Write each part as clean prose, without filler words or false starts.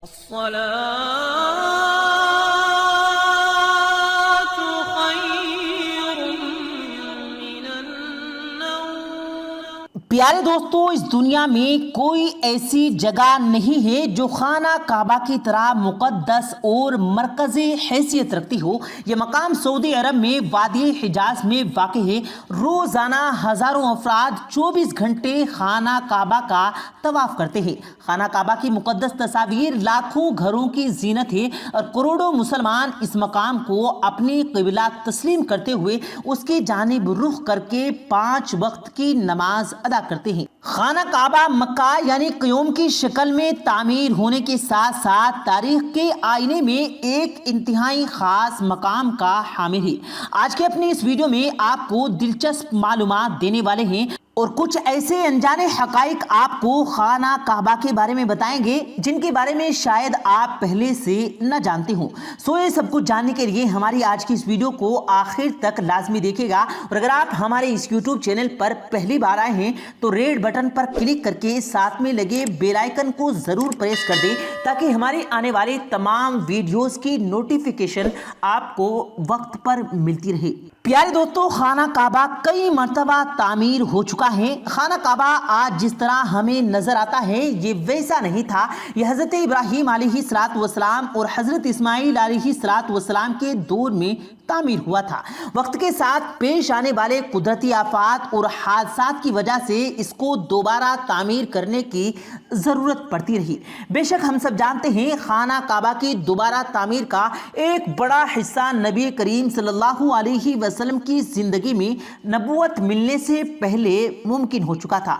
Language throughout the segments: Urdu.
الصلاة خير من النوم۔ پیارے دوستو، اس دنیا میں کوئی ایسی جگہ نہیں ہے جو خانہ کعبہ کی طرح مقدس اور مرکزی حیثیت رکھتی ہو۔ یہ مقام سعودی عرب میں وادی حجاز میں واقع ہے۔ روزانہ ہزاروں افراد 24 گھنٹے خانہ کعبہ کا طواف کرتے ہیں۔ خانہ کعبہ کی مقدس تصاویر لاکھوں گھروں کی زینت ہے اور کروڑوں مسلمان اس مقام کو اپنی قبلہ تسلیم کرتے ہوئے اس کی جانب رخ کر کے 5 وقت کی نماز ادا کرتے ہیں۔ خانہ کعبہ مکہ یعنی قیوم کی شکل میں تعمیر ہونے کے ساتھ ساتھ تاریخ کے آئینے میں ایک انتہائی خاص مقام کا حامل ہے۔ آج کے اپنے اس ویڈیو میں آپ کو دلچسپ معلومات دینے والے ہیں اور کچھ ایسے انجانے حقائق آپ کو خانہ کعبہ کے بارے میں بتائیں گے جن کے بارے میں شاید آپ پہلے سے نہ جانتے ہوں۔ یہ سب کچھ جاننے کے لیے ہماری آج کی اس ویڈیو کو آخر تک لازمی دیکھے گا، اور اگر آپ ہمارے اس یوٹیوب چینل پر پہلی بار آئے ہیں تو ریڈ بٹن پر کلک کر کے ساتھ میں لگے بیل آئیکن کو ضرور پریس کر دیں تاکہ ہماری آنے والی تمام ویڈیوز کی نوٹیفیکیشن آپ کو وقت پر ملتی رہے۔ پیارے دوستو، خانہ کعبہ کئی مرتبہ تعمیر ہو چکا ہے۔ خانہ کعبہ آج جس طرح ہمیں نظر آتا ہے یہ ویسا نہیں تھا۔ یہ حضرت ابراہیم علیہ السلام اور حضرت اسماعیل علیہ السلام کے دور میں تعمیر ہوا تھا۔ وقت کے ساتھ پیش آنے والے قدرتی آفات اور حادثات کی وجہ سے اس کو دوبارہ تعمیر کرنے کی ضرورت پڑتی رہی۔ بے شک ہم سب جانتے ہیں خانہ کعبہ کی دوبارہ تعمیر کا ایک بڑا حصہ نبی کریم صلی اللہ علیہ وسلم کی زندگی میں نبوت ملنے سے پہلے ممکن ہو چکا تھا۔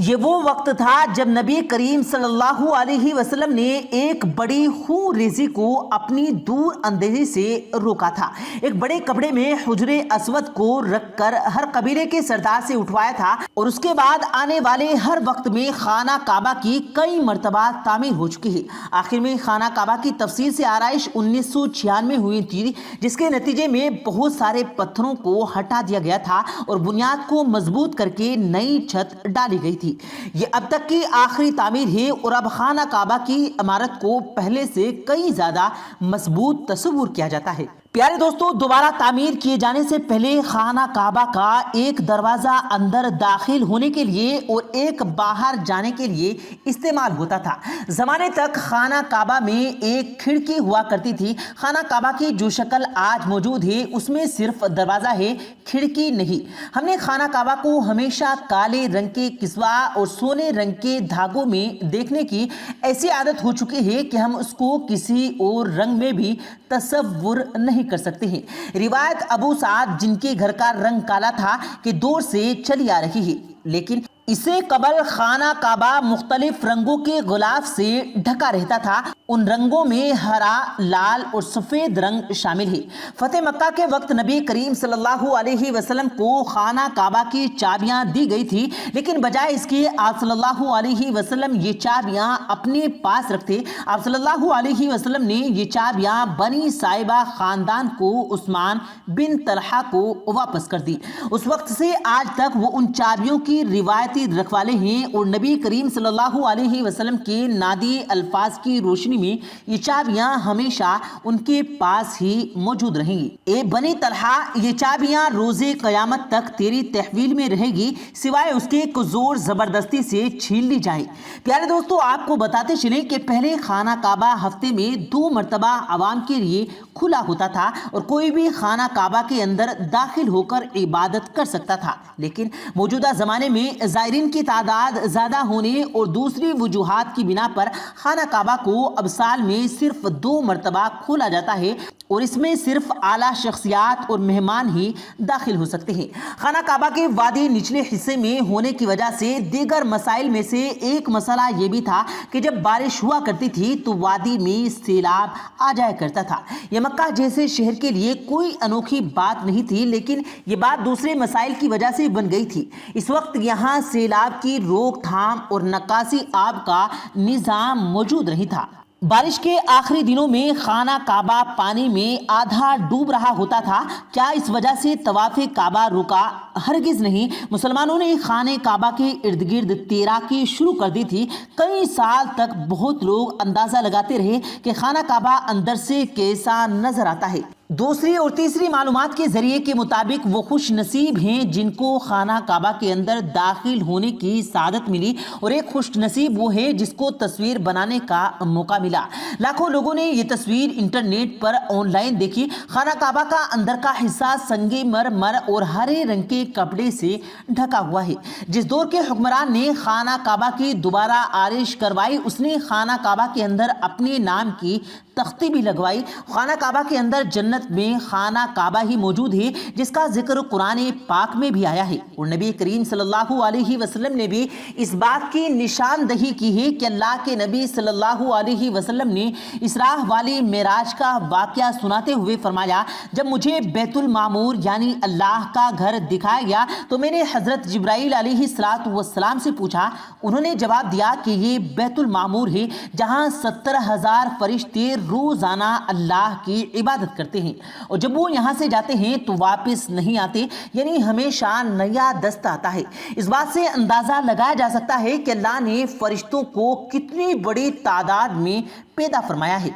یہ وہ وقت تھا جب نبی کریم صلی اللہ علیہ وسلم نے ایک بڑی خون ریزی کو اپنی دور اندیزی سے روکا تھا۔ ایک بڑے کپڑے میں حجر اسود کو رکھ کر ہر قبیلے کے سردار سے اٹھوایا تھا، اور اس کے بعد آنے والے ہر وقت میں خانہ کعبہ کی کئی مرتبہ تعمیر ہو چکی ہے۔ آخر میں خانہ کعبہ کی تفصیل سے آرائش 1996 میں ہوئی تھی، جس کے نتیجے میں بہت سارے پتھروں کو ہٹا دیا گیا تھا اور بنیاد کو مضبوط کر کے نئی چھت ڈالی گئی تھی۔ یہ اب تک کی آخری تعمیر ہے اور اب خانہ کعبہ کی عمارت کو پہلے سے کئی زیادہ مضبوط تصور کیا جاتا ہے۔ پیارے دوستو، دوبارہ تعمیر کیے جانے سے پہلے خانہ کعبہ کا ایک دروازہ اندر داخل ہونے کے لیے اور ایک باہر جانے کے لیے استعمال ہوتا تھا۔ زمانے تک خانہ کعبہ میں ایک کھڑکی ہوا کرتی تھی۔ خانہ کعبہ کی جو شکل آج موجود ہے اس میں صرف دروازہ ہے، کھڑکی نہیں۔ ہم نے خانہ کعبہ کو ہمیشہ کالے رنگ کے کسوہ اور سونے رنگ کے دھاگوں میں دیکھنے کی ایسی عادت ہو چکی ہے کہ ہم اس کو کسی اور رنگ میں بھی تصور نہیں کر سکتے ہیں۔ روایت ابو سعد جن کے گھر کا رنگ کالا تھا کے دور سے چلی آ رہی ہے، لیکن اسے قبل خانہ کعبہ مختلف رنگوں کے غلاف سے ڈھکا رہتا تھا۔ ان رنگوں میں ہرا، لال اور سفید رنگ شامل ہے۔ فتح مکہ کے وقت نبی کریم صلی اللہ علیہ وسلم کو خانہ کعبہ کی چابیاں دی گئی تھی، لیکن بجائے اس کے آپ صلی اللہ علیہ وسلم یہ چابیاں اپنے پاس رکھتے۔ آپ صلی اللہ علیہ وسلم نے یہ چابیاں بنی صائبہ خاندان کو عثمان بن طلحہ کو واپس کر دی۔ اس وقت سے آج تک وہ ان چابیوں کی روایتی رکھوالے ہیں اور نبی کریم صلی اللہ علیہ وسلم کے نادی الفاظ کی روشنی میں یہ چابیاں ہمیشہ ان کے پاس ہی موجود رہیں گی۔ اے بنی طلحہ، یہ چابیاں روز قیامت تک تیری تحویل میں رہے گی، سوائے اس کے کہ زور زبردستی سے چھین لی جائیں۔ پیارے دوستو، آپ کو بتاتے چلیں کہ پہلے خانہ کعبہ ہفتے میں 2 مرتبہ عوام کے لیے کھلا ہوتا تھا اور کوئی بھی خانہ کعبہ کے اندر داخل ہو کر عبادت کر سکتا تھا، لیکن موجودہ زمانے میں زائرین کی تعداد زیادہ ہونے اور دوسری وجوہات کی بنا پر خانہ کعبہ کو اب سال میں صرف 2 مرتبہ کھولا جاتا ہے اور اس میں صرف اعلیٰ شخصیات اور مہمان ہی داخل ہو سکتے ہیں۔ خانہ کعبہ کے وادی نچلے حصے میں ہونے کی وجہ سے دیگر مسائل میں سے ایک مسئلہ یہ بھی تھا کہ جب بارش ہوا کرتی تھی تو وادی میں سیلاب آ جایا کرتا تھا۔ یہ مکہ جیسے شہر کے لیے کوئی انوکھی بات نہیں تھی، لیکن یہ بات دوسرے مسائل کی وجہ سے بن گئی تھی۔ اس وقت یہاں سیلاب کی روک تھام اور نکاسی آب کا نظام موجود نہیں تھا۔ بارش کے آخری دنوں میں خانہ کعبہ پانی میں آدھا ڈوب رہا ہوتا تھا۔ کیا اس وجہ سے طواف کعبہ رکا؟ ہرگز نہیں۔ مسلمانوں نے خانہ کعبہ کے ارد گرد تیراکی شروع کر دی تھی۔ کئی سال تک بہت لوگ اندازہ لگاتے رہے کہ خانہ کعبہ اندر سے کیسا نظر آتا ہے۔ دوسری اور تیسری معلومات کے ذریعے کے مطابق وہ خوش نصیب ہیں جن کو خانہ کعبہ کے اندر داخل ہونے کی سعادت ملی، اور ایک خوش نصیب وہ ہے جس کو تصویر بنانے کا موقع ملا۔ لاکھوں لوگوں نے یہ تصویر انٹرنیٹ پر آن لائن دیکھی۔ خانہ کعبہ کا اندر کا حصہ سنگ مرمر اور ہرے رنگ کے کپڑے سے ڈھکا ہوا ہے۔ جس دور کے حکمران نے خانہ کعبہ کی دوبارہ آرائش کروائی، اس نے خانہ کعبہ کے اندر اپنے نام کی تختی بھی لگوائی۔ خانہ کعبہ کے اندر جنت میں خانہ کعبہ ہی موجود ہے جس کا ذکر قرآن پاک میں بھی آیا ہے، اور نبی کریم صلی اللہ علیہ وسلم نے بھی اس بات کی نشاندہی کی ہے کہ اللہ کے نبی صلی اللہ علیہ وسلم نے اسراء والی معراج کا واقعہ سناتے ہوئے فرمایا، جب مجھے بیت المعمور یعنی اللہ کا گھر دکھایا گیا تو میں نے حضرت جبرائیل علیہ السلام سے پوچھا۔ انہوں نے جواب دیا کہ یہ بیت المعمور ہے جہاں 70,000 فرشتے روزانہ اللہ کی عبادت کرتے ہیں، اور جب وہ یہاں سے جاتے ہیں تو واپس نہیں آتے، یعنی ہمیشہ نیا دست آتا ہے۔ اس بات سے اندازہ لگایا جا سکتا ہے کہ اللہ نے فرشتوں کو کتنی بڑی تعداد میں پیدا فرمایا ہے۔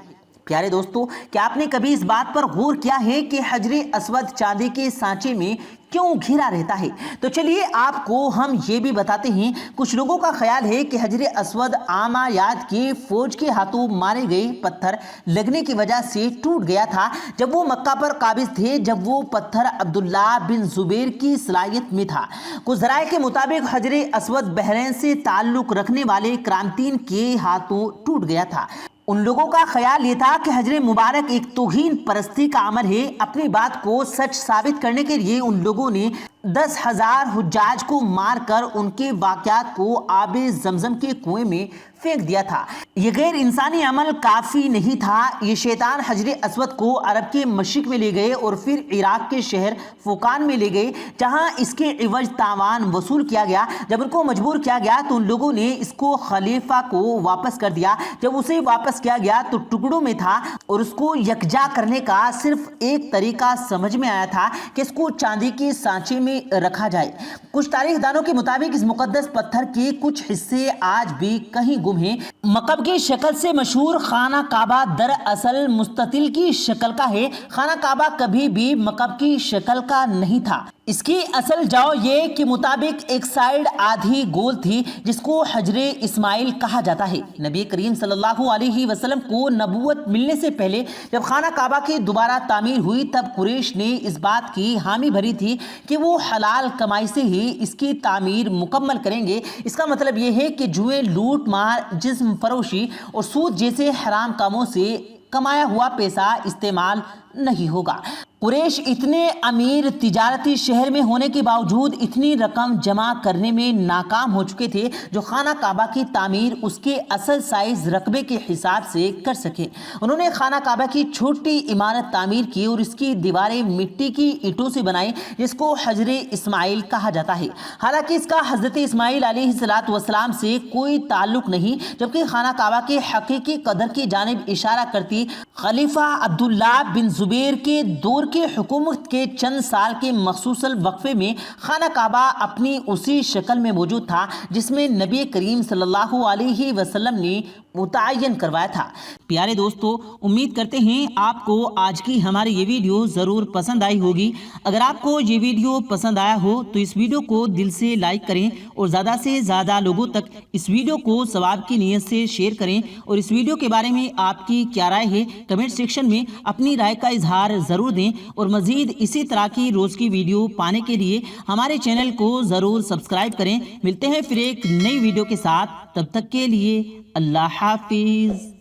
پیارے دوستو، کیا آپ نے کبھی اس بات پر غور کیا ہے کہ حجر اسود چاندی کے سانچے میں کیوں گھرا رہتا ہے؟ تو چلیے آپ کو ہم یہ بھی بتاتے ہیں۔ کچھ لوگوں کا خیال ہے کہ حجر اسود عامایات کی فوج کے ہاتھوں مارے گئے پتھر لگنے کی وجہ سے ٹوٹ گیا تھا جب وہ مکہ پر قابض تھے، جب وہ پتھر عبداللہ بن زبیر کی صلاحیت میں تھا۔ کچھ ذرائع کے مطابق حجر اسود بحرین سے تعلق رکھنے والے کرانتین کے ہاتھوں ٹوٹ گیا تھا۔ ان لوگوں کا خیال یہ تھا کہ حجر مبارک ایک توہین پرستی کا عمل ہے۔ اپنی بات کو سچ ثابت کرنے کے لیے ان لوگوں نے 10,000 حجاج کو مار کر ان کے واقعات کو آب زمزم کے کنویں میں پھینک دیا تھا۔ یہ غیر انسانی عمل کافی نہیں تھا، یہ شیطان حجر اسود کو عرب کے مشرق میں لے گئے اور پھر عراق کے شہر فوقان میں لے گئے جہاں اس کے عوض تاوان وصول کیا گیا۔ جب ان کو مجبور کیا گیا تو ان لوگوں نے اس کو خلیفہ کو واپس کر دیا۔ جب اسے واپس کیا گیا تو ٹکڑوں میں تھا، اور اس کو یکجا کرنے کا صرف ایک طریقہ سمجھ میں آیا تھا کہ اس کو چاندی کے سانچے میں رکھا جائے۔ کچھ تاریخ دانوں کے مطابق اس مقدس پتھر کے کچھ حصے آج بھی کہیں گم ہیں۔ مکب کی شکل سے مشہور خانہ کعبہ دراصل مستطیل کی شکل کا ہے۔ خانہ کعبہ کبھی بھی مکب کی شکل کا نہیں تھا۔ اس کی اصل جاؤ یہ کے مطابق ایک سائیڈ آدھی گول تھی جس کو حجر اسماعیل کہا جاتا ہے۔ نبی کریم صلی اللہ علیہ وسلم کو نبوت ملنے سے پہلے جب خانہ کعبہ کی دوبارہ تعمیر ہوئی تب قریش نے اس بات کی حامی بھری تھی کہ وہ حلال کمائی سے ہی اس کی تعمیر مکمل کریں گے۔ اس کا مطلب یہ ہے کہ جوئیں، لوٹ مار، جسم فروشی اور سود جیسے حرام کاموں سے کمایا ہوا پیسہ استعمال نہیں ہوگا۔ قریش اتنے امیر تجارتی شہر میں ہونے کے باوجود اتنی رقم جمع کرنے میں ناکام ہو چکے تھے جو خانہ کعبہ کی تعمیر اس کے اصل سائز رقبے کے حساب سے کر سکے۔ انہوں نے خانہ کعبہ کی چھوٹی عمارت تعمیر کی اور اس کی دیواریں مٹی کی اینٹوں سے بنائی جس کو حجر اسماعیل کہا جاتا ہے۔ حالانکہ اس کا حضرت اسماعیل علیہ السلام سے کوئی تعلق نہیں، جبکہ خانہ کعبہ کے حقیقی قدر کی جانب اشارہ کرتی خلیفہ عبداللہ بن زبیر کے دور کے حکومت کے چند سال کے مخصوص وقفے میں خانہ کعبہ اپنی اسی شکل میں موجود تھا جس میں نبی کریم صلی اللہ علیہ وسلم نے متعین کروایا تھا۔ پیارے دوستو، امید کرتے ہیں آپ کو آج کی ہماری یہ ویڈیو ضرور پسند آئی ہوگی۔ اگر آپ کو یہ ویڈیو پسند آیا ہو تو اس ویڈیو کو دل سے لائک کریں اور زیادہ سے زیادہ لوگوں تک اس ویڈیو کو ثواب کی نیت سے شیئر کریں، اور اس ویڈیو کے بارے میں آپ کی کیا رائے ہے کمنٹ سیکشن میں اپنی رائے کا اظہار ضرور دیں، اور مزید اسی طرح کی روز کی ویڈیو پانے کے لیے ہمارے چینل کو ضرور سبسکرائب کریں۔ ملتے ہیں پھر ایک نئی ویڈیو کے ساتھ، تب تک کے لیے اللہ حافظ۔